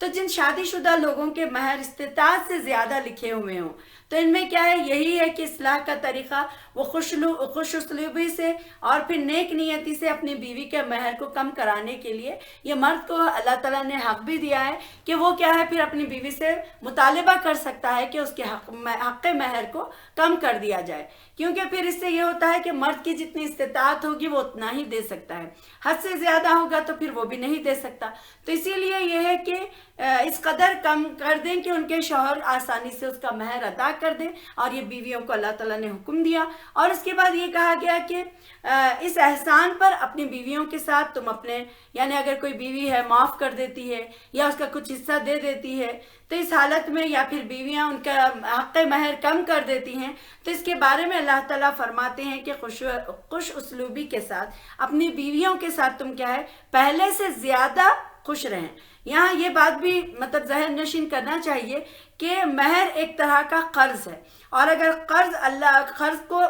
تو جن شادی شدہ لوگوں کے مہر استطاعت سے زیادہ لکھے ہوئے ہوں تو ان میں کیا ہے، یہی ہے کہ اصلاح کا طریقہ وہ خوش اسلوبی سے اور پھر نیک نیتی سے اپنی بیوی کے مہر کو کم کرانے کے لیے یہ مرد کو اللہ تعالیٰ نے حق بھی دیا ہے کہ وہ کیا ہے پھر اپنی بیوی سے مطالبہ کر سکتا ہے کہ اس کے حق مہر کو کم کر دیا جائے، کیونکہ پھر اس سے یہ ہوتا ہے کہ مرد کی جتنی استطاعت ہوگی وہ اتنا ہی دے سکتا ہے، حد سے زیادہ ہوگا تو پھر وہ بھی نہیں دے سکتا۔ تو اسی لیے یہ ہے کہ اس قدر کم کر دیں کہ ان کے شوہر آسانی سے اس کا مہر ادا کر دیں، اور یہ بیویوں کو اللہ تعالیٰ نے حکم دیا۔ اور اس کے بعد یہ کہا گیا کہ اس احسان پر اپنی بیویوں کے ساتھ تم اپنے، یعنی اگر کوئی بیوی ہے معاف کر دیتی ہے یا اس کا کچھ حصہ دے دیتی ہے تو اس حالت میں، یا پھر بیویاں ان کا حق مہر کم کر دیتی ہیں، تو اس کے بارے میں اللہ تعالیٰ فرماتے ہیں کہ خوش اسلوبی کے ساتھ اپنی بیویوں کے ساتھ تم کیا ہے پہلے سے زیادہ خوش رہیں۔ یہاں یہ بات بھی مطلب ذہن نشین کرنا چاہیے کہ مہر ایک طرح کا قرض ہے، اور اگر قرض کو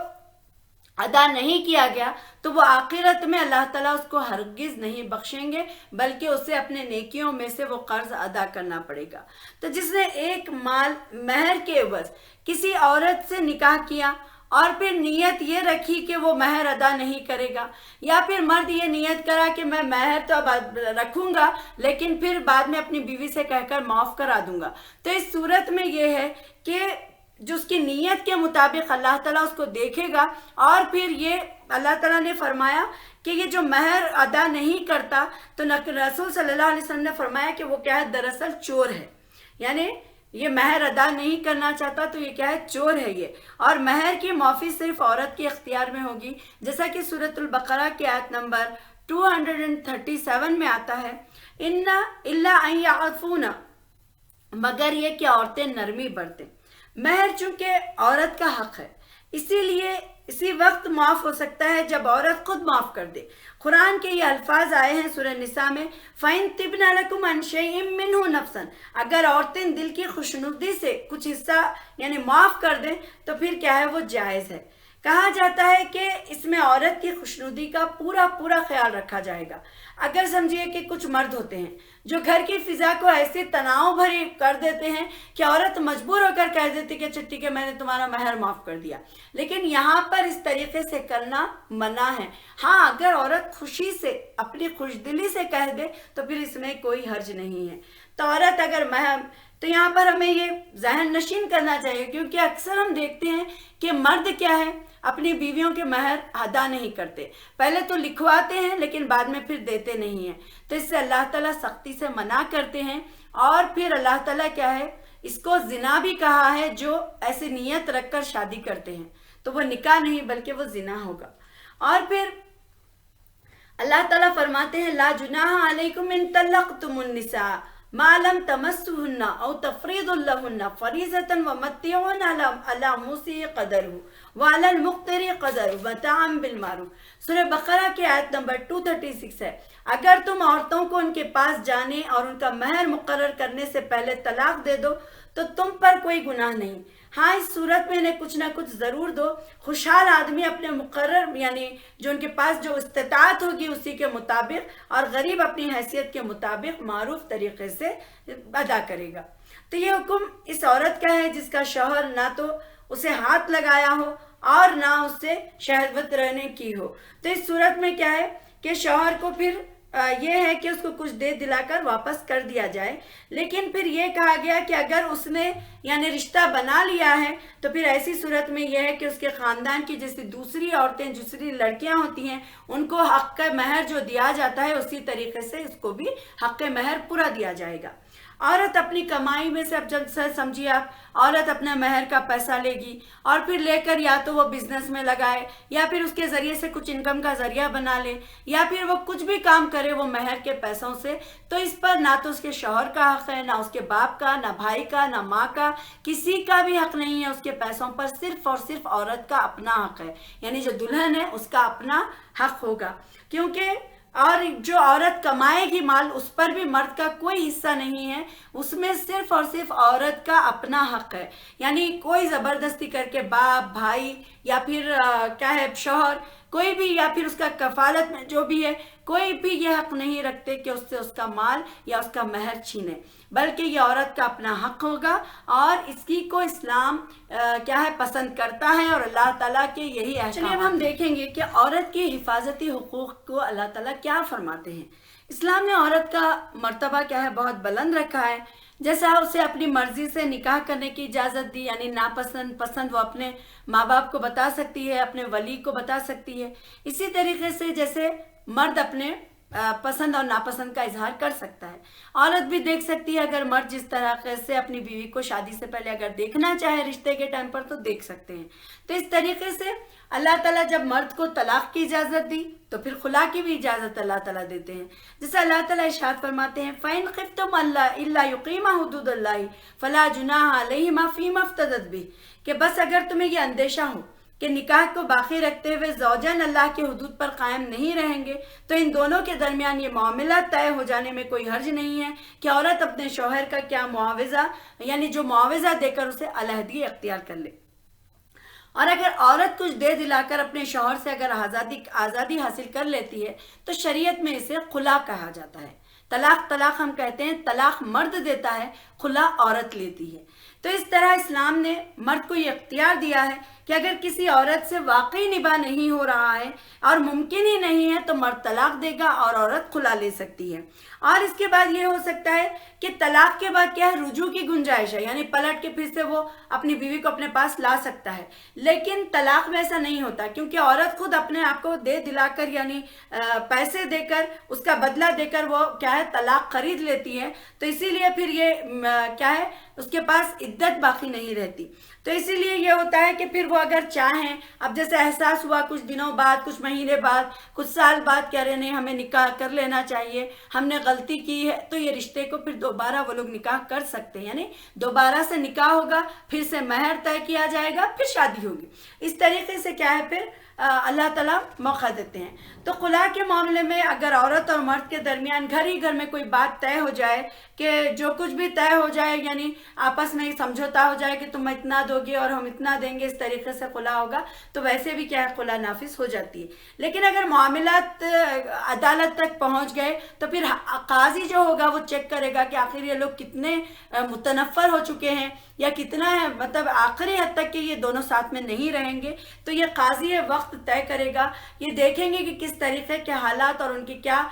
ادا نہیں کیا گیا تو وہ آخرت میں اللہ تعالیٰ اس کو ہرگز نہیں بخشیں گے، بلکہ اسے اپنے نیکیوں میں سے وہ قرض ادا کرنا پڑے گا۔ تو جس نے ایک مال مہر کے عوض کسی عورت سے نکاح کیا اور پھر نیت یہ رکھی کہ وہ مہر ادا نہیں کرے گا، یا پھر مرد یہ نیت کرا کہ میں مہر تو اب رکھوں گا لیکن پھر بعد میں اپنی بیوی سے کہہ کر معاف کرا دوں گا، تو اس صورت میں یہ ہے کہ جو اس کی نیت کے مطابق اللہ تعالیٰ اس کو دیکھے گا، اور پھر یہ اللہ تعالیٰ نے فرمایا کہ یہ جو مہر ادا نہیں کرتا تو رسول صلی اللہ علیہ وسلم نے فرمایا کہ وہ کیا ہے، دراصل چور ہے، یعنی یہ مہر ادا نہیں کرنا چاہتا تو یہ کیا ہے، چور ہے یہ۔ اور مہر کی معافی صرف عورت کے اختیار میں ہوگی، جیسا کہ سورۃ البقرہ کی آیت نمبر 237 میں آتا ہے، الا ان یعفون، مگر یہ کہ عورتیں نرمی برتیں۔ مہر چونکہ عورت کا حق ہے، اسی لیے اسی وقت معاف ہو سکتا ہے جب عورت خود معاف کر دے۔ قرآن کے یہ الفاظ آئے ہیں سورہ نساء میں، فَإِن تِبْنَ لَكُمْ عَنْ شَيْءٍ مِّنْهُ نَفْسًا، اگر عورتیں دل کی خوشنودی سے کچھ حصہ یعنی معاف کر دیں تو پھر کیا ہے، وہ جائز ہے۔ کہا جاتا ہے کہ اس میں عورت کی خوشنودی کا پورا خیال رکھا جائے گا۔ اگر سمجھیے کہ کچھ مرد ہوتے ہیں جو گھر کی فضا کو ایسے تناؤ بھری کر دیتے ہیں کہ عورت مجبور ہو کر کہہ دیتی کہ چٹی کہ میں نے تمہارا مہر معاف کر دیا، لیکن یہاں پر اس طریقے سے کرنا منع ہے۔ ہاں، اگر عورت خوشی سے اپنی خوش دلی سے کہہ دے تو پھر اس میں کوئی حرج نہیں ہے۔ تو عورت اگر تو یہاں پر ہمیں یہ ذہن نشین کرنا چاہیے، کیونکہ اکثر ہم دیکھتے ہیں کہ مرد کیا ہے، اپنی بیویوں کے مہر ادا نہیں کرتے، پہلے تو لکھواتے ہیں لیکن بعد میں پھر دیتے نہیں ہیں، تو اس سے اللہ تعالیٰ سختی سے منع کرتے ہیں۔ اور پھر اللہ تعالیٰ کیا ہے، اس کو زنا بھی کہا ہے، جو ایسی نیت رکھ کر شادی کرتے ہیں تو وہ نکاح نہیں بلکہ وہ زنا ہوگا۔ اور پھر اللہ تعالیٰ فرماتے ہیں، لا جناح علیکم ان طلقتم النساء ما لم تمسوهن او تفریضوا لهن فریضة ومتعوهن على موسع قدره وعلى المقتر قدره متاعا بالمعروف۔ سورہ بقرہ کی آیت نمبر 236 ہے، اگر تم عورتوں کو ان کے پاس جانے اور ان کا مہر مقرر کرنے سے پہلے طلاق دے دو تو تم پر کوئی گناہ نہیں۔ ہاں، اس صورت میں انہیں کچھ نہ کچھ ضرور دو۔ خوشحال آدمی اپنے مقرر یعنی جو ان کے پاس جو استطاعت ہوگی اسی کے مطابق، اور غریب اپنی حیثیت کے مطابق معروف طریقے سے ادا کرے گا۔ تو یہ حکم اس عورت کا ہے جس کا شوہر نہ تو اسے ہاتھ لگایا ہو اور نہ اس سے شہوت رہنے کی ہو۔ تو اس صورت میں کیا ہے کہ شوہر کو پھر یہ ہے کہ اس کو کچھ دے دلا کر واپس کر دیا جائے، لیکن پھر یہ کہا گیا کہ اگر اس نے یعنی رشتہ بنا لیا ہے تو پھر ایسی صورت میں یہ ہے کہ اس کے خاندان کی جیسے دوسری عورتیں دوسری لڑکیاں ہوتی ہیں ان کو حق مہر جو دیا جاتا ہے اسی طریقے سے اس کو بھی حق مہر پورا دیا جائے گا۔ عورت اپنی کمائی میں سے، اب جب سمجھیے آپ، عورت اپنے مہر کا پیسہ لے گی اور پھر لے کر یا تو وہ بزنس میں لگائے یا پھر اس کے ذریعے سے کچھ انکم کا ذریعہ بنا لے یا پھر وہ کچھ بھی کام کرے وہ مہر کے پیسوں سے، تو اس پر نہ تو اس کے شوہر کا حق ہے، نہ اس کے باپ کا، نہ بھائی کا، نہ ماں کا، کسی کا بھی حق نہیں ہے اس کے پیسوں پر، صرف اور صرف عورت کا اپنا حق ہے، یعنی جو دلہن ہے اس کا اپنا حق ہوگا۔ کیونکہ اور جو عورت کمائے گی مال اس پر بھی مرد کا کوئی حصہ نہیں ہے، اس میں صرف اور صرف عورت کا اپنا حق ہے، یعنی کوئی زبردستی کر کے باپ، بھائی یا پھر کیا ہے شوہر کوئی بھی یا پھر اس کا کفالت میں جو بھی ہے کوئی بھی یہ حق نہیں رکھتے کہ اس سے اس کا مال یا اس کا مہر چھینے، بلکہ یہ عورت کا اپنا حق ہوگا اور اس کی کو اسلام کیا ہے پسند کرتا ہے اور اللہ تعالیٰ کے یہی احکام۔ چلیے اب ہم دیکھیں گے کہ عورت کی حفاظتی حقوق کو اللہ تعالیٰ کیا فرماتے ہیں۔ اسلام نے عورت کا مرتبہ کیا ہے بہت بلند رکھا ہے، جیسا اسے اپنی مرضی سے نکاح کرنے کی اجازت دی، یعنی ناپسند پسند وہ اپنے ماں باپ کو بتا سکتی ہے، اپنے ولی کو بتا سکتی ہے، اسی طریقے سے جیسے مرد اپنے پسند اور ناپسند کا اظہار کر سکتا ہے، عورت بھی دیکھ سکتی ہے۔ اگر مرد جس طرح سے اپنی بیوی کو شادی سے پہلے اگر دیکھنا چاہے رشتے کے ٹائم پر تو دیکھ سکتے ہیں۔ تو اس طریقے سے اللہ تعالیٰ جب مرد کو طلاق کی اجازت دی تو پھر خلا کی بھی اجازت اللہ تعالیٰ دیتے ہیں، جیسے اللہ تعالیٰ ارشاد فرماتے ہیں فَإِنْ خِفْتُمْ أَلَّا يُقِيمَا حُدُودَ اللَّهِ فَلَا جُنَاحَ عَلَيْهِمَا فِيمَا افْتَدَتْ بِهِ، کہ بس اگر تمہیں یہ اندیشہ ہو کہ نکاح کو باقی رکھتے ہوئے زوجین اللہ کے حدود پر قائم نہیں رہیں گے تو ان دونوں کے درمیان یہ معاملہ طے ہو جانے میں کوئی حرج نہیں ہے کہ عورت اپنے شوہر کا کیا معاوضہ یعنی جو معاوضہ دے کر اسے علیحدگی اختیار کر لے، اور اگر عورت کچھ دے دلا کر اپنے شوہر سے اگر آزادی حاصل کر لیتی ہے تو شریعت میں اسے خلا کہا جاتا ہے۔ طلاق ہم کہتے ہیں، طلاق مرد دیتا ہے، خلا عورت لیتی ہے۔ تو اس طرح اسلام نے مرد کو یہ اختیار دیا ہے کہ اگر کسی عورت سے واقعی نباہ نہیں ہو رہا ہے اور ممکن ہی نہیں ہے تو مرد طلاق دے گا اور عورت خلا لے سکتی ہے۔ اور اس کے بعد یہ ہو سکتا ہے کہ طلاق کے بعد کیا ہے رجوع کی گنجائش ہے، یعنی پلٹ کے پھر سے وہ اپنی بیوی کو اپنے پاس لا سکتا ہے، لیکن طلاق میں ایسا نہیں ہوتا کیونکہ عورت خود اپنے آپ کو دے دلا کر یعنی پیسے دے کر اس کا بدلہ دے کر وہ کیا ہے طلاق خرید لیتی ہے، تو اسی لیے پھر یہ کیا ہے اس کے پاس عدت باقی نہیں رہتی۔ تو اسی لیے یہ ہوتا ہے کہ پھر وہ اگر چاہیں اب جیسے احساس ہوا کچھ دنوں بعد کچھ مہینے بعد کچھ سال بعد کہہ رہے نہیں ہمیں نکاح کر لینا چاہیے، ہم نے غلطی کی ہے، تو یہ رشتے کو پھر دوبارہ وہ لوگ نکاح کر سکتے ہیں، یعنی دوبارہ سے نکاح ہوگا، پھر سے مہر طے کیا جائے گا، پھر شادی ہوگی۔ اس طریقے سے کیا ہے پھر اللہ تعالیٰ موقع دیتے ہیں۔ تو خلا کے معاملے میں اگر عورت اور مرد کے درمیان گھر ہی گھر میں کوئی بات طے ہو جائے کہ جو کچھ بھی طے ہو جائے یعنی آپس میں سمجھوتا ہو جائے کہ تم اتنا دو گے اور ہم اتنا دیں گے، اس طریقے سے خلا ہوگا تو ویسے بھی کیا ہے خلا نافذ ہو جاتی ہے۔ لیکن اگر معاملات عدالت تک پہنچ گئے تو پھر قاضی جو ہوگا وہ چیک کرے گا کہ آخر یہ لوگ کتنے متنفر ہو چکے ہیں یا کتنا ہے مطلب آخری حد تک کہ یہ دونوں ساتھ میں نہیں رہیں گے، تو یہ قاضی وقت طے کرے گا، یہ دیکھیں گے کہ کس طریقے کے حالات اور ان کی کیا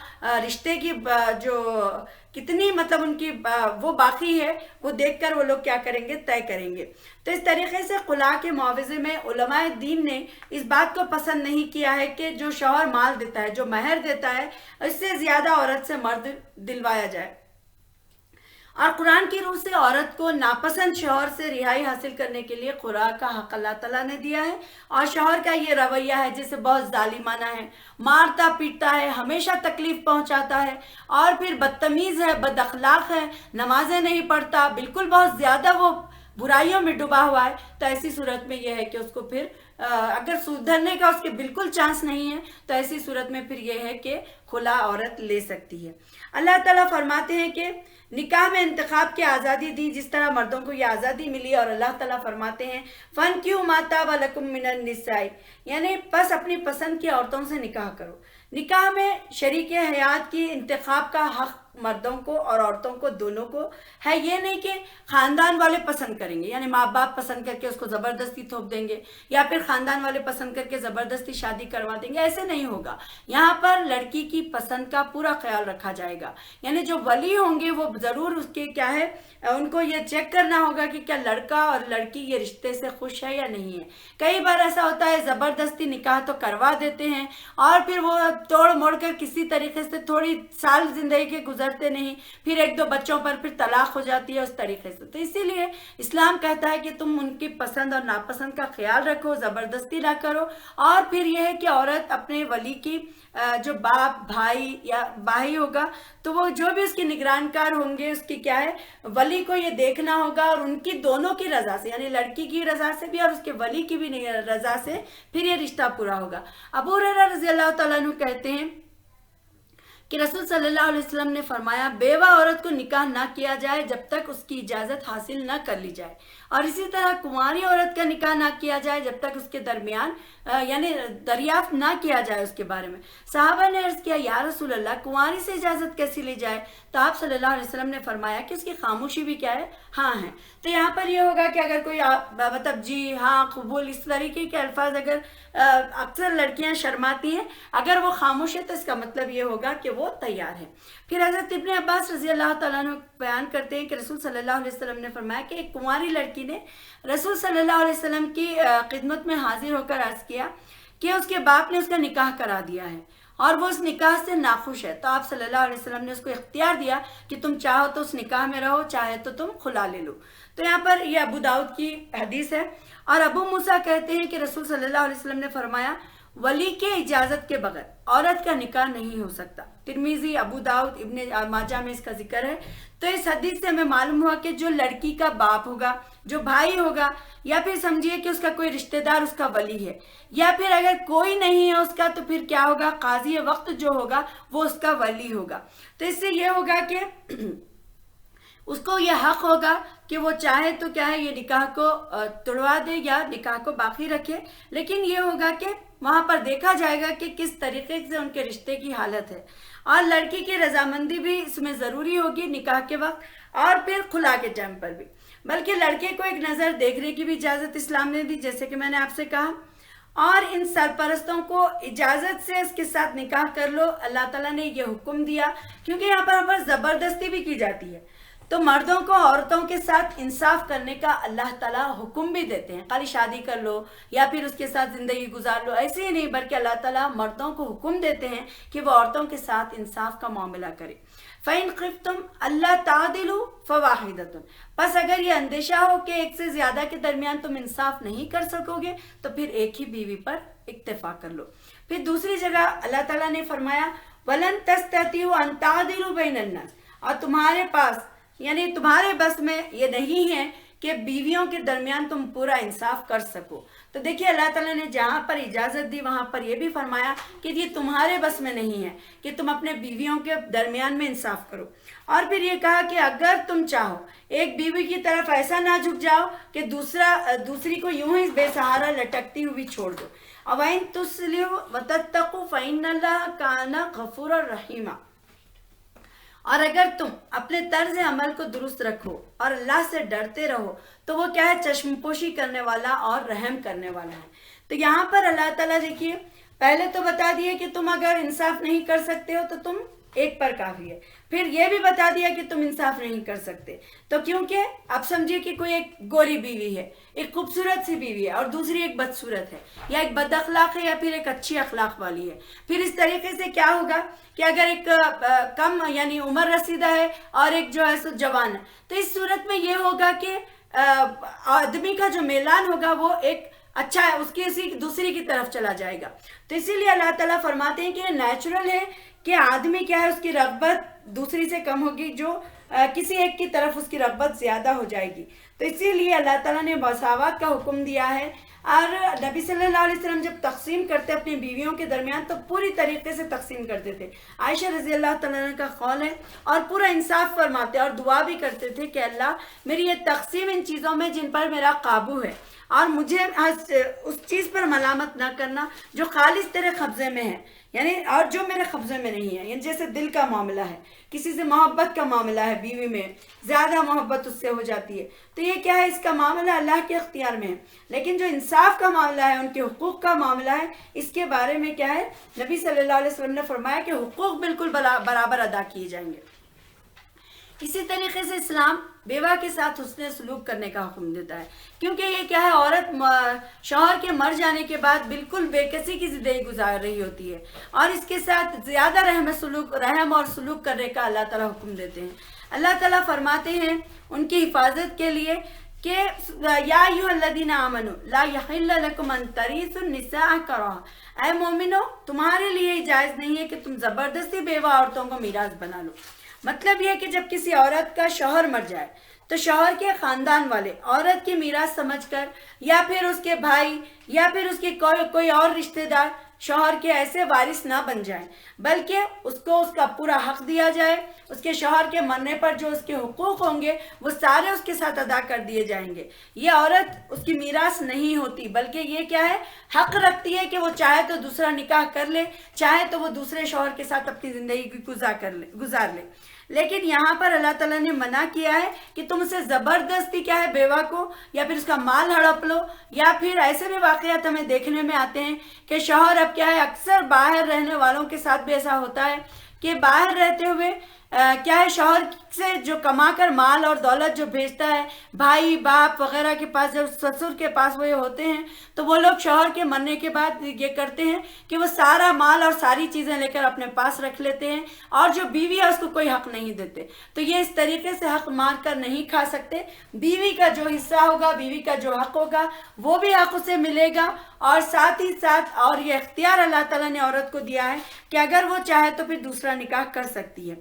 رشتے کی جو کتنی مطلب ان کی وہ باقی ہے وہ دیکھ کر وہ لوگ کیا کریں گے طے کریں گے۔ تو اس طریقے سے خلا کے معاوضے میں علماء دین نے اس بات کو پسند نہیں کیا ہے کہ جو شوہر مال دیتا ہے جو مہر دیتا ہے اس سے زیادہ عورت سے مرد دلوایا جائے، اور قرآن کی روح سے عورت کو ناپسند شوہر سے رہائی حاصل کرنے کے لیے خلا کا حق اللہ تعالیٰ نے دیا ہے، اور شوہر کا یہ رویہ ہے جسے بہت ظالمانہ ہے، مارتا پیٹتا ہے، ہمیشہ تکلیف پہنچاتا ہے اور پھر بدتمیز ہے، بد اخلاق ہے، نمازیں نہیں پڑھتا، بالکل بہت زیادہ وہ برائیوں میں ڈوبا ہوا ہے، تو ایسی صورت میں یہ ہے کہ اس کو پھر اگر سدھرنے کا اس کے بالکل چانس نہیں ہے تو ایسی صورت میں پھر یہ ہے کہ خلا عورت لے سکتی ہے۔ اللہ تعالیٰ فرماتے ہیں کہ نکاح میں انتخاب کی آزادی دی جس طرح مردوں کو یہ آزادی ملی، اور اللہ تعالیٰ فرماتے ہیں فَانْكِحُوا مَا طَابَ لَكُم مِّنَ النِّسَاءِ، یعنی بس اپنی پسند کی عورتوں سے نکاح کرو۔ نکاح میں شریک حیات کی انتخاب کا حق مردوں کو اور عورتوں کو دونوں کو ہے، یہ نہیں کہ خاندان والے پسند کریں گے یعنی ماں باپ پسند کر کے اس کو زبردستی تھوپ دیں گے یا پھر خاندان والے پسند کر کے زبردستی شادی کروا دیں گے، ایسے نہیں ہوگا۔ یہاں پر لڑکی کی پسند کا پورا خیال رکھا جائے گا، یعنی جو ولی ہوں گے وہ ضرور اس کے کیا ہے ان کو یہ چیک کرنا ہوگا کہ کیا لڑکا اور لڑکی یہ رشتے سے خوش ہے یا نہیں ہے۔ کئی بار ایسا ہوتا ہے زبردستی نکاح تو کروا دیتے ہیں اور پھر وہ توڑ موڑ کر کسی طریقے سے تھوڑی سال زندگی کے گزرتے نہیں، پھر ایک دو بچوں پر پھر طلاق ہو جاتی ہے اس طریقے سے۔ تو اسی لیے اسلام کہتا ہے کہ تم ان کی پسند اور ناپسند کا خیال رکھو، زبردستی نہ کرو، اور پھر یہ ہے کہ عورت اپنے ولی کی جو باپ بھائی یا بھائی ہوگا تو وہ جو بھی اس کی نگرانکار ہوں گے اس کی کیا ہے ولی کو یہ دیکھنا ہوگا، اور ان کی دونوں کی رضا سے یعنی لڑکی کی رضا سے بھی اور اس کے ولی کی بھی رضا سے پھر یہ رشتہ پورا ہوگا۔ ابو ہریرہ رضی اللہ تعالیٰ عنہ کہتے ہیں کہ رسول صلی اللہ علیہ وسلم نے فرمایا بیوہ عورت کو نکاح نہ کیا جائے جب تک اس کی اجازت حاصل نہ کر لی جائے، اور اسی طرح کنواری عورت کا نکاح نہ کیا جائے جب تک اس کے درمیان یعنی دریافت نہ کیا جائے اس کے بارے میں۔ صحابہ نے عرض کیا یا رسول اللہ کنواری سے اجازت کیسی لی جائے؟ تو آپ صلی اللہ علیہ وسلم نے فرمایا کہ اس کی خاموشی بھی کیا ہے؟ ہاں ہے۔ تو یہاں پر یہ ہوگا کہ اگر کوئی مطلب جی ہاں قبول اس طریقے کے الفاظ اگر اکثر لڑکیاں شرماتی ہیں، اگر وہ خاموش ہے تو اس کا مطلب یہ ہوگا کہ وہ تیار ہے۔ پھر حضرت ابن عباس رضی اللہ تعالیٰ عنہ بیان کرتے ہیں کہ رسول صلی اللہ علیہ وسلم نے فرمایا کہ ایک کنواری لڑکی نے رسول صلی اللہ علیہ وسلم کی خدمت میں حاضر ہو کر عرض کیا کہ اس کے باپ نے اس کا نکاح کرا دیا ہے اور وہ اس نکاح سے ناخوش ہے۔ تو آپ صلی اللہ علیہ وسلم نے اس کو اختیار دیا کہ تم چاہو تو اس نکاح میں رہو، چاہے تو تم خلا لے لو۔ تو یہاں پر یہ ابو داؤد کی حدیث ہے، اور ابو موسیٰ کہتے ہیں کہ رسول صلی اللہ علیہ وسلم نے فرمایا ولی کے اجازت کے بغیر عورت کا نکاح نہیں ہو سکتا۔ ترمذی، ابو داؤد، ابن ماجہ میں اس کا ذکر ہے۔ تو اس حدیث سے ہمیں معلوم ہوا کہ جو لڑکی کا باپ ہوگا، جو بھائی ہوگا، یا پھر سمجھیے کہ اس کا کوئی رشتہ دار اس کا ولی ہے، یا پھر اگر کوئی نہیں ہے اس کا تو پھر کیا ہوگا؟ قاضی وقت جو ہوگا وہ اس کا ولی ہوگا۔ تو اس سے یہ ہوگا کہ اس کو یہ حق ہوگا کہ وہ چاہے تو کیا ہے یہ نکاح کو توڑوا دے یا نکاح کو باقی رکھے، لیکن یہ ہوگا کہ وہاں پر دیکھا جائے گا کہ کس طریقے سے ان کے رشتے کی حالت ہے، اور لڑکی کی رضامندی بھی اس میں ضروری ہوگی نکاح کے وقت اور پھر خلا کے ٹائم پر بھی، بلکہ لڑکے کو ایک نظر دیکھنے کی بھی اجازت اسلام نے دی، جیسے کہ میں نے آپ سے کہا، اور ان سرپرستوں کو اجازت سے اس کے ساتھ نکاح کر لو۔ اللہ تعالیٰ نے یہ حکم دیا کیونکہ یہاں پر زبردستی بھی کی جاتی ہے، تو مردوں کو عورتوں کے ساتھ انصاف کرنے کا اللہ تعالیٰ حکم بھی دیتے ہیں، خالی شادی کر لو یا پھر اس کے ساتھ زندگی گزار لو ایسے ہی نہیں، بلکہ اللہ تعالیٰ مردوں کو حکم دیتے ہیں کہ وہ عورتوں کے ساتھ انصاف کا معاملہ کرے۔ فَإِنْ خِفْتُمْ أَلَّا تَعْدِلُوا فَوَاحِدَةٌ، بس اگر یہ اندیشہ ہو کہ ایک سے زیادہ کے درمیان تم انصاف نہیں کر سکو گے تو پھر ایک ہی بیوی پر اکتفا کر لو۔ پھر دوسری جگہ اللہ تعالیٰ نے فرمایا وَلَن تَسْتَطِيعُوا أَن تَعْدِلُوا بَيْنَ النَّاسِ، اور تمہارے پاس یعنی تمہارے بس میں یہ نہیں ہے کہ بیویوں کے درمیان تم پورا انصاف کر سکو۔ تو دیکھیے اللہ تعالیٰ نے جہاں پر اجازت دی وہاں پر یہ بھی فرمایا کہ یہ تمہارے بس میں نہیں ہے کہ تم اپنے بیویوں کے درمیان میں انصاف کرو، اور پھر یہ کہا کہ اگر تم چاہو ایک بیوی کی طرف ایسا نہ جھک جاؤ کہ دوسری کو یوں ہی بے سہارا لٹکتی ہوئی چھوڑ دو۔ وَإِن تُصْلِحُوا وَتَتَّقُوا فَإِنَّ اللَّهَ كَانَ غَفُورًا رَحِيمًا، اور اگر تم اپنے طرز عمل کو درست رکھو اور اللہ سے ڈرتے رہو تو وہ کیا ہے؟ چشم پوشی کرنے والا اور رحم کرنے والا ہے۔ تو یہاں پر اللہ تعالیٰ دیکھیے پہلے تو بتا دیا کہ تم اگر انصاف نہیں کر سکتے ہو تو تم ایک پر کافی ہے، پھر یہ بھی بتا دیا کہ تم انصاف نہیں کر سکتے، تو کیونکہ اب سمجھیے کہ کوئی ایک گوری بیوی ہے، ایک خوبصورت سی بیوی ہے، اور دوسری ایک بدصورت ہے، یا ایک بد اخلاق ہے یا پھر ایک اچھی اخلاق والی ہے، پھر اس طریقے سے کیا ہوگا کہ اگر ایک کم یعنی عمر رسیدہ ہے اور ایک جو ہے سو جوان ہے، تو اس صورت میں یہ ہوگا کہ آدمی کا جو میلان ہوگا وہ ایک اچھا ہے، اس کی دوسری کی طرف چلا جائے گا۔ تو اسی لیے اللہ تعالیٰ فرماتے ہیں کہ یہ نیچرل ہے کہ آدمی کیا ہے اس کی رغبت دوسری سے کم ہوگی، جو کسی ایک کی طرف اس کی رغبت زیادہ ہو جائے گی۔ تو اسی لیے اللہ تعالیٰ نے مساوات کا حکم دیا ہے، اور نبی صلی اللہ علیہ وسلم جب تقسیم کرتے اپنی بیویوں کے درمیان تو پوری طریقے سے تقسیم کرتے تھے۔ عائشہ رضی اللہ تعالیٰ عنہ کا قول ہے، اور پورا انصاف فرماتے اور دعا بھی کرتے تھے کہ اللہ میری یہ تقسیم ان چیزوں میں جن پر میرا قابو ہے، اور مجھے اس چیز پر ملامت نہ کرنا جو خالص تیرے قبضے میں ہے، یعنی اور جو میرے قبضے میں نہیں ہے، یعنی جیسے دل کا معاملہ ہے، کسی سے محبت کا معاملہ ہے، بیوی میں زیادہ محبت اس سے ہو جاتی ہے، تو یہ کیا ہے؟ اس کا معاملہ اللہ کے اختیار میں ہے، لیکن جو انصاف کا معاملہ ہے، ان کے حقوق کا معاملہ ہے، اس کے بارے میں کیا ہے؟ نبی صلی اللہ علیہ وسلم نے فرمایا کہ حقوق بالکل برابر ادا کیے جائیں گے۔ اسی طریقے سے اسلام بیوہ کے ساتھ حسن سلوک کرنے کا حکم دیتا ہے، کیونکہ یہ کیا ہے؟ عورت شوہر کے مر جانے کے بعد بالکل بے کسی کی زندگی گزار رہی ہوتی ہے، اور اس کے ساتھ زیادہ رحم اور سلوک کرنے کا اللہ تعالیٰ حکم دیتے ہیں۔ اللہ تعالیٰ فرماتے ہیں ان کی حفاظت کے لیے کہ یا ایھا الذین آمنوا لا یحل لکم ان تریثوا النساء کرہا، اے مومنو تمہارے لیے جائز نہیں ہے کہ تم زبردستی بیوہ عورتوں کو میراث بنا لو۔ مطلب یہ کہ جب کسی عورت کا شوہر مر جائے تو شوہر کے خاندان والے عورت کی میراث سمجھ کر، یا پھر اس کے بھائی یا پھر اس کے کوئی اور رشتہ دار شوہر کے ایسے وارث نہ بن جائیں، بلکہ اس کو اس کا پورا حق دیا جائے، اس کے شوہر کے مرنے پر جو اس کے حقوق ہوں گے وہ سارے اس کے ساتھ ادا کر دیے جائیں گے۔ یہ عورت اس کی میراث نہیں ہوتی، بلکہ یہ کیا ہے، حق رکھتی ہے کہ وہ چاہے تو دوسرا نکاح کر لے، چاہے تو وہ دوسرے شوہر کے ساتھ اپنی زندگی گزار لے۔ لیکن یہاں پر اللہ تعالیٰ نے منع کیا ہے کہ تم اسے زبردستی کیا ہے بیوہ کو یا پھر اس کا مال ہڑپ لو، یا پھر ایسے بھی واقعات ہمیں دیکھنے میں آتے ہیں کہ شوہر اب کیا ہے، اکثر باہر رہنے والوں کے ساتھ بھی ایسا ہوتا ہے کہ باہر رہتے ہوئے کیا ہے، شوہر سے جو کما کر مال اور دولت جو بھیجتا ہے بھائی باپ وغیرہ کے پاس، جب سسر کے پاس وہ ہوتے ہیں تو وہ لوگ شوہر کے مرنے کے بعد یہ کرتے ہیں کہ وہ سارا مال اور ساری چیزیں لے کر اپنے پاس رکھ لیتے ہیں، اور جو بیوی ہے اس کو کوئی حق نہیں دیتے۔ تو یہ اس طریقے سے حق مار کر نہیں کھا سکتے۔ بیوی کا جو حصہ ہوگا، بیوی کا جو حق ہوگا وہ بھی حق اسے ملے گا، اور ساتھ ہی ساتھ اور یہ اختیار اللہ تعالیٰ نے عورت کو دیا ہے کہ اگر وہ چاہے تو پھر دوسرا نکاح کر سکتی ہے۔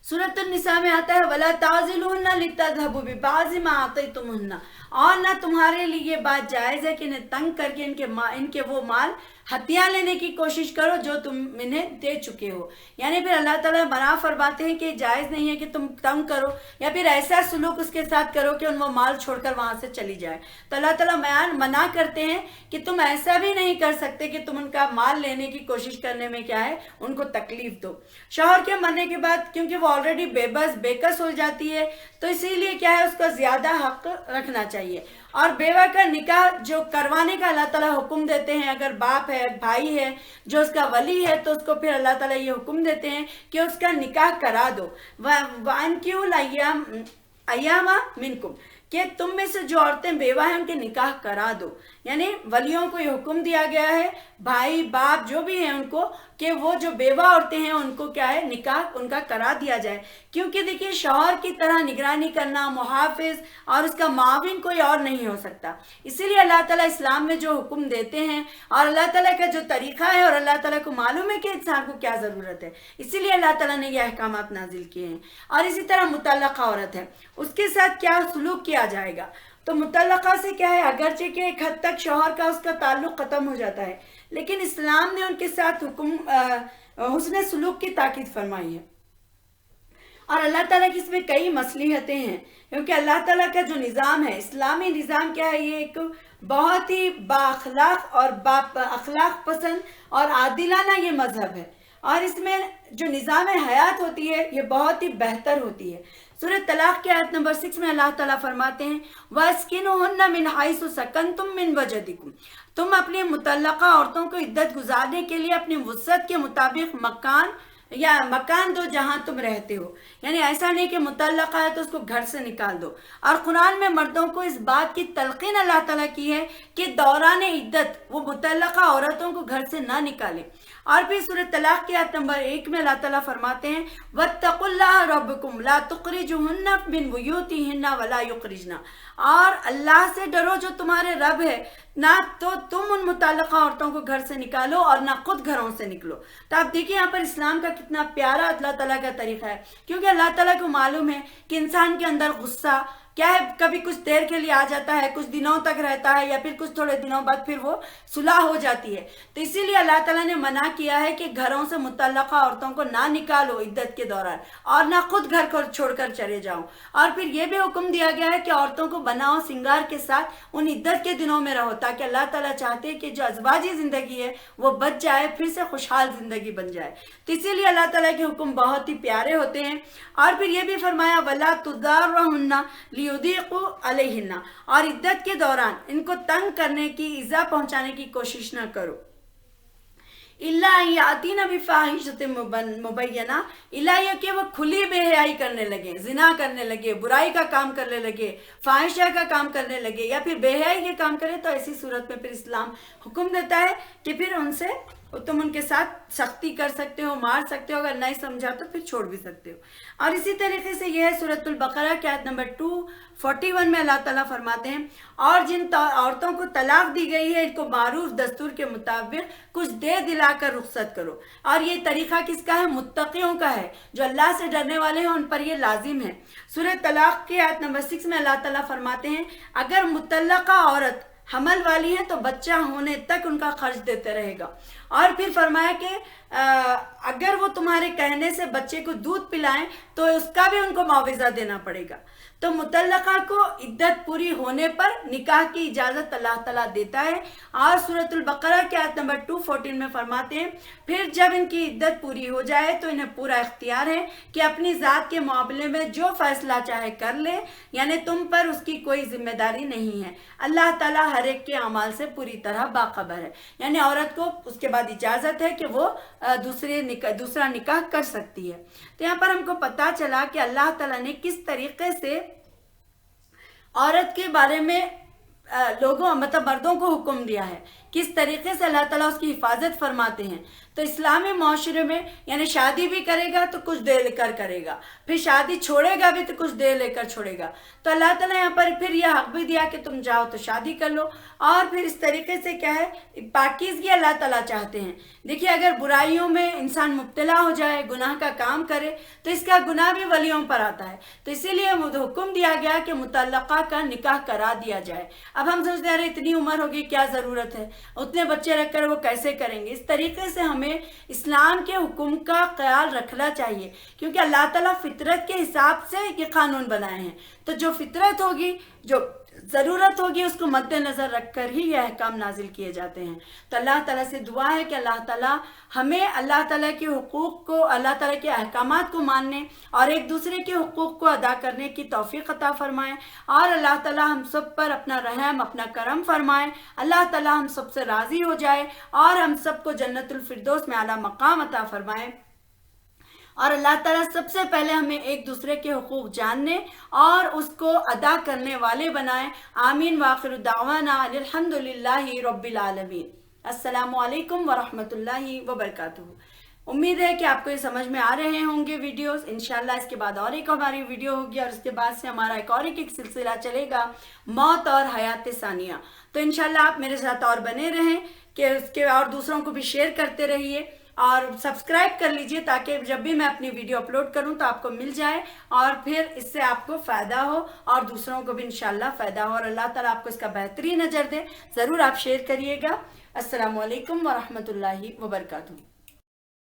سورۃ النساء میں آتا ہے وَلَا تَعْزِلُهُنَّ لِتَذْهَبُوا بِبَعْضِ مَا آتَيْتُمُوهُنَّ، اور نہ تمہارے لیے یہ بات جائز ہے کہ انہیں تنگ کر کے ان کے وہ مال ہتھیاں لینے کی کوشش کرو جو تم انہیں دے چکے ہو۔ یعنی پھر اللہ تعالیٰ منع فرماتے ہیں کہ جائز نہیں ہے کہ تم تنگ کرو یا پھر ایسا سلوک اس کے ساتھ کرو کہ وہ مال چھوڑ کر وہاں سے چلی جائے۔ تو اللہ تعالیٰ منع کرتے ہیں کہ تم ایسا بھی نہیں کر سکتے کہ تم ان کا مال لینے کی کوشش کرنے میں کیا ہے، ان کو تکلیف دو۔ شوہر کے مرنے کے بعد کیونکہ وہ آلریڈی بے کس ہو جاتی ہے تو اسی لیے کیا ہے، اس کا زیادہ حق رکھنا چاہیے۔ اور بیوہ کا نکاح جو کروانے کا اللہ تعالیٰ حکم دیتے ہیں، اگر باپ ہے، بھائی ہے جو اس کا ولی ہے، تو اس کو پھر اللہ تعالیٰ یہ حکم دیتے ہیں کہ اس کا نکاح کرا دو۔ وَأَنكِحُوا الْأَيَامَ مِنكُمْ، کہ تم میں سے جو عورتیں بیوہ ہیں ان کے نکاح کرا دو۔ یعنی ولیوں کو یہ حکم دیا گیا ہے، بھائی باپ جو بھی ہیں ان کو، کہ وہ جو بیوہ عورتیں ہیں ان کو کیا ہے، نکاح ان کا کرا دیا جائے۔ کیونکہ دیکھیے شوہر کی طرح نگرانی کرنا، محافظ اور اس کا معاون کوئی اور نہیں ہو سکتا۔ اسی لیے اللہ تعالیٰ اسلام میں جو حکم دیتے ہیں اور اللہ تعالیٰ کا جو طریقہ ہے، اور اللہ تعالیٰ کو معلوم ہے کہ انسان کو کیا ضرورت ہے، اسی لیے اللہ تعالیٰ نے یہ احکامات نازل کیے ہیں۔ اور اسی طرح مطلقہ عورت ہے، اس کے ساتھ کیا سلوک کیا جائے گا۔ تو مطلقہ سے کیا ہے، اگرچہ کہ ایک حد تک شوہر کا اس کا تعلق ختم ہو جاتا ہے، لیکن اسلام نے ان کے ساتھ حسن سلوک کی تاکید فرمائی ہے۔ اور اللہ تعالیٰ کی اس میں کئی مصلحتیں ہیں، کیونکہ اللہ تعالیٰ کا جو نظام ہے، اسلامی نظام کیا ہے، یہ ایک بہت ہی بااخلاق اور اخلاق پسند اور عادلانہ یہ مذہب ہے، اور اس میں جو نظام حیات ہوتی ہے یہ بہت ہی بہتر ہوتی ہے۔ سورۃ طلاق کی آیت نمبر 6 میں اللہ تعالیٰ فرماتے ہیں وَأَسْكِنُوهُنَّ مِنْ حَيْثُ سَكَنْتُم مِّن وَجْدِكُمْ، تم اپنی مطلقہ عورتوں کو عدت گزارنے کے لیے اپنی وسعت کے مطابق مکان دو جہاں تم رہتے ہو۔ یعنی ایسا نہیں کہ مطلقہ ہے تو اس کو گھر سے نکال دو۔ اور قرآن میں مردوں کو اس بات کی تلقین اللہ تعالیٰ کی ہے کہ دوران عدت وہ مطلقہ عورتوں کو گھر سے نہ نکالے۔ اور پھر سورۃ طلاق کی آیت نمبر 1 میں اللہ تعالیٰ فرماتے ہیں وَاتَّقُوا اللَّهَ رَبَّكُمْ لَا تُخْرِجُوهُنَّ مِن بُيُوتِهِنَّ وَلَا يُخْرِجْنَ، اور اللہ سے ڈرو جو تمہارے رب ہے، نہ تو تم ان متعلقہ عورتوں کو گھر سے نکالو اور نہ خود گھروں سے نکلو۔ تو آپ دیکھیں یہاں پر اسلام کا کتنا پیارا اللہ تعالیٰ کا طریقہ ہے، کیونکہ اللہ تعالیٰ کو معلوم ہے کہ انسان کے اندر غصہ کیا ہے، کبھی کچھ دیر کے لیے آ جاتا ہے، کچھ دنوں تک رہتا ہے، یا پھر کچھ تھوڑے دنوں بعد پھر وہ صلح ہو جاتی ہے۔ تو اسی لیے اللہ تعالیٰ نے منع کیا ہے کہ گھروں سے متعلقہ عورتوں کو نہ نکالو عدت کے دوران، اور نہ خود گھر کو چھوڑ کر چلے جاؤ۔ اور پھر یہ بھی حکم دیا گیا ہے کہ عورتوں کو بناؤ سنگار کے ساتھ ان عدت کے دنوں میں رہو، تاکہ اللہ تعالیٰ چاہتے ہیں کہ جو ازواجی زندگی ہے وہ بچ جائے، پھر سے خوشحال زندگی بن جائے۔ تو اسی لیے اللہ تعالیٰ کے حکم بہت ہی پیارے ہوتے ہیں۔ اور پھر یہ بھی فرمایا وَلَا تُضَارُّهُنَّ لِيُضِيقُوا عَلَيْهِنَّ، اور عدت کے دوران ان کو تنگ کرنے کی، ایذا پہنچانے کی کوشش نہ کرو۔ اِلَّا أَن يَأْتِينَ بِفَاحِشَةٍ مُبَيَّنَةٍ، الا یہ کہ وہ کھلی بے حیائی کرنے لگے، زنا کرنے لگے، برائی کا کام کرنے لگے، فاحشہ کا کام کرنے لگے، یا پھر بے حیائی کے کام کرے، تو ایسی صورت میں پھر اسلام حکم دیتا ہے کہ پھر ان سے تم ان کے ساتھ سختی کر سکتے ہو، مار سکتے ہو، اگر نہیں سمجھا تو پھر چھوڑ بھی سکتے ہو۔ اور اسی طریقے سے یہ ہے سورۃ البقرہ کی آیت نمبر 241 میں اللہ تعالیٰ فرماتے ہیں اور جن عورتوں کو طلاق دی گئی ہے ان کو معروف دستور کے مطابق کچھ دے دلا کر رخصت کرو۔ اور یہ طریقہ کس کا ہے؟ متقیوں کا ہے، جو اللہ سے ڈرنے والے ہیں ان پر یہ لازم ہے۔ سورۃ طلاق کی آیت نمبر 6 میں اللہ تعالیٰ فرماتے ہیں اگر مطلقہ عورت حمل والی ہیں تو بچہ ہونے تک ان کا خرچ دیتے رہے گا. اور پھر فرمایا کہ اگر وہ تمہارے کہنے سے بچے کو دودھ پلائیں تو اس کا بھی ان کو معاوضہ دینا پڑے گا. تو مطلقہ کو عدت پوری ہونے پر نکاح کی اجازت اللہ تعالیٰ دیتا ہے. اور سورۃ البقرہ کے آیت نمبر 214 میں فرماتے ہیں پھر جب ان کی عدت پوری ہو جائے تو انہیں پورا اختیار ہے کہ اپنی ذات کے معاملے میں جو فیصلہ چاہے کر لے، یعنی تم پر اس کی کوئی ذمہ داری نہیں ہے. اللہ تعالیٰ ہر ایک کے اعمال سے پوری طرح باخبر ہے. یعنی عورت کو اس کے بعد اجازت ہے کہ وہ دوسرا نکاح کر سکتی ہے. تو یہاں پر ہم کو پتہ چلا کہ اللہ تعالیٰ نے کس طریقے سے عورت کے بارے میں مردوں کو حکم دیا ہے، کس طریقے سے اللہ تعالیٰ اس کی حفاظت فرماتے ہیں. تو اسلامی معاشرے میں یعنی شادی بھی کرے گا تو کچھ دیر لے کر کرے گا، پھر شادی چھوڑے گا بھی تو کچھ دیر لے کر چھوڑے گا. تو اللہ تعالیٰ یہاں پر پھر یہ حق بھی دیا کہ تم جاؤ تو شادی کر لو. اور پھر اس طریقے سے کیا ہے، پاکیزگی اللہ تعالیٰ چاہتے ہیں. دیکھیے اگر برائیوں میں انسان مبتلا ہو جائے، گناہ کا کام کرے تو اس کا گناہ بھی ولیوں پر آتا ہے. تو اسی لیے حکم دیا گیا کہ مطلقہ کا نکاح کرا دیا جائے. اب ہم سوچتے ہیں اتنی عمر ہوگی کیا ضرورت ہے، اتنے بچے رکھ کر وہ کیسے کریں گے. اس طریقے سے ہمیں اسلام کے حکم کا خیال رکھنا چاہیے، کیونکہ اللہ تعالیٰ فطرت کے حساب سے یہ قانون بنائے ہیں. تو جو فطرت ہوگی، جو ضرورت ہوگی، اس کو مد نظر رکھ کر ہی یہ احکام نازل کیے جاتے ہیں. تو اللہ تعالیٰ سے دعا ہے کہ اللہ تعالیٰ ہمیں اللہ تعالیٰ کے حقوق کو، اللہ تعالیٰ کے احکامات کو ماننے اور ایک دوسرے کے حقوق کو ادا کرنے کی توفیق عطا فرمائے. اور اللہ تعالیٰ ہم سب پر اپنا رحم، اپنا کرم فرمائے. اللہ تعالیٰ ہم سب سے راضی ہو جائے اور ہم سب کو جنت الفردوس میں اعلیٰ مقام عطا فرمائے. اور اللہ تعالیٰ سب سے پہلے ہمیں ایک دوسرے کے حقوق جاننے اور اس کو ادا کرنے والے بنائیں. آمین. وآخر دعوانا الحمدللہ رب العالمین. السلام علیکم ورحمۃ اللہ وبرکاتہ. امید ہے کہ آپ کو یہ سمجھ میں آ رہے ہوں گے ویڈیوز. انشاءاللہ اس کے بعد اور ایک ہماری ویڈیو ہوگی اور اس کے بعد سے ہمارا ایک سلسلہ چلے گا، موت اور حیات ثانیہ. تو انشاءاللہ آپ میرے ساتھ اور بنے رہیں کہ اس کے اور دوسروں کو بھی شیئر کرتے رہیے اور سبسکرائب کر لیجئے تاکہ جب بھی میں اپنی ویڈیو اپلوڈ کروں تو آپ کو مل جائے اور پھر اس سے آپ کو فائدہ ہو اور دوسروں کو بھی انشاءاللہ فائدہ ہو اور اللہ تعالیٰ آپ کو اس کا بہترین اجر دے. ضرور آپ شیئر کریے گا. السلام علیکم ورحمۃ اللہ وبرکاتہ.